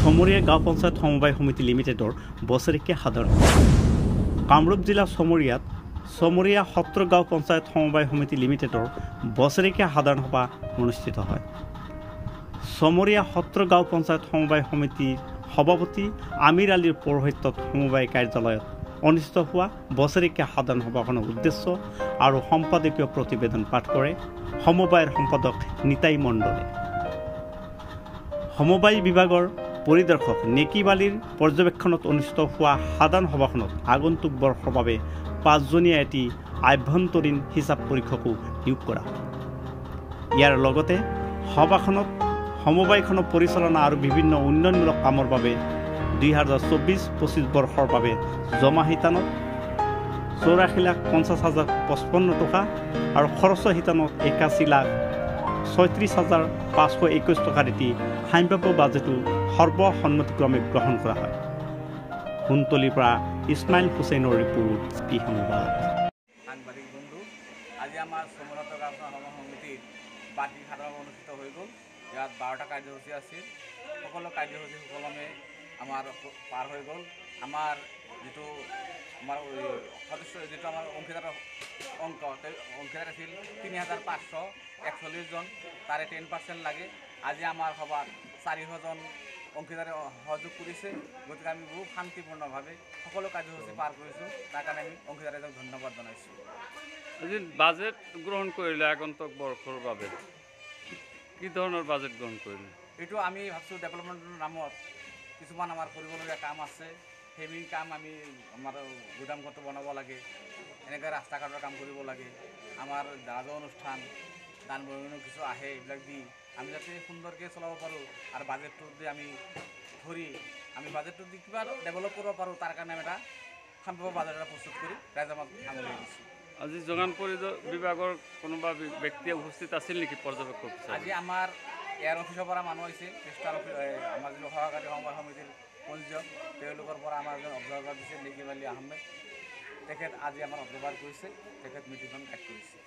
চমৰীয়া গাঁও পঞ্চায়ত সমবায় সমিতি লিমিটেডৰ বছৰেকীয়া সাধাৰণ কামৰূপ জিলা চমৰীয়া সত্ৰ গাঁও পঞ্চায়ত সমবায় সমিতি লিমিটেডৰ বছৰেকীয়া সাধাৰণ সভা অনুষ্ঠিত হয়। চমৰীয়া সত্ৰ গাঁও পঞ্চায়ত সমবায় সমিতিৰ সভাপতি আমিৰ আলীৰ পৌৰোহিত্যত সমবায় কাৰ্যালয়ত অনুষ্ঠিত হোৱা বছৰেকীয়া সাধাৰণ সভাখনৰ উদ্দেশ্য আৰু সম্পাদকীয় প্ৰতিবেদন পাঠ কৰে সমবায়ৰ সম্পাদক নিতাই মণ্ডলে। সমবায় বিভাগৰ পৰিদৰ্শক নেকিবালিৰ পৰ্যবেক্ষণত অনুষ্ঠিত হোৱা সাধাৰণ সভাখনত আগন্তুক বৰ্ষৰ বাবে 5জনীয়া এটি আভ্যন্তৰীণ হিচাপ পৰীক্ষকো নিয়োগ কৰা হয়। ইয়াৰ লগতে সভাখনত সমবায়খনৰ পৰিচালনা আৰু বিভিন্ন উন্নয়নমূলক কামৰ বাবে 2024-25 বৰ্ষৰ বাবে জমা শিতানত 84,50,055 টকা আৰু খৰচ শিতানত 81,36,521 টকাৰ এটি সাম্ভাব্য বাজেটো সৰ্বসন্মতিক্ৰমে গ্ৰহণ কৰা হয়। কুন্তলীৰ পৰা ইছমাইল হুছেইনৰ ৰিপোৰ্ট পি সংবাদ। সাংবাদিক বন্ধু, আজি আমাৰ চমৰীয়া গাঁও সমিতিৰ বাৰ্ষিক সাধাৰণ অনুষ্ঠিত হৈ গ'ল। ইয়াত 12টা কাৰ্যসূচী আছিল। সকলো কাৰ্যসূচী সুকলমে আমাৰ পাৰ হৈ গ'ল। আমাৰ যিটো সদস্য যিটো আমাৰ অংশীদাৰৰ অংশীদাৰ আছিল 3,541 জন, তাৰে 10% লাগে। আজি আমাৰ সভাত 400 জন অংশীদাৰে সহযোগ কৰিছে। গতিকে আমি বহু শান্তিপূৰ্ণভাৱে সকলো কাৰ্যসূচী পাৰ কৰিছোঁ। তাৰ কাৰণে আমি অংশীদাৰক ধন্যবাদ জনাইছোঁ। আজি বাজেট গ্ৰহণ কৰিলে আগন্তুক বৰ্ষৰ বাবে কি ধৰণৰ বাজেট গ্ৰহণ কৰিলে? এইটো আমি ভাবছোঁ ডেভেলপমেণ্টৰ নামত কিছুমান আমাৰ কৰিবলগীয়া কাম আছে। সেইখিনি কাম আমি আমাৰ গুদাম ঘৰটো বনাব লাগে, এনেকৈ ৰাস্তা ঘাটৰ কাম কৰিব লাগে। আমাৰ ৰাজহুৱা অনুষ্ঠান দান বৰঙণি কিছু আহে, এইবিলাক দি আমি যাতে সুন্দৰকৈ চলাব পাৰোঁ আৰু বাজেটটো দি আমি বাজেটটো দি কিবা ডেভেলপ কৰিব পাৰোঁ, তাৰ কাৰণে আমি এটা সম্ভাব্য বাজেট এটা প্ৰস্তুত কৰি ৰাইজৰ মাজত সামৰি দিছোঁ। আজি যোগান বিভাগৰ কোনোবা ব্যক্তিয়ে উপস্থিত আছিল নেকি পৰ্যবেক্ষক? আজি আমাৰ এয়াৰ অফিচৰ পৰা মানুহ আহিছে, আমাৰ যিটো সহকাৰী সমবায় সমিতিৰ পঞ্জীয়ক, তেওঁলোকৰ পৰা আমাৰ এজন অবজাৰ্ভাৰ দিছে নেকিবালি আহমেদ। তেখেত আজি আমাৰ অবজাৰ্ভাৰ কৰিছে, তেখেত মিটিংখন গাইড কৰিছে।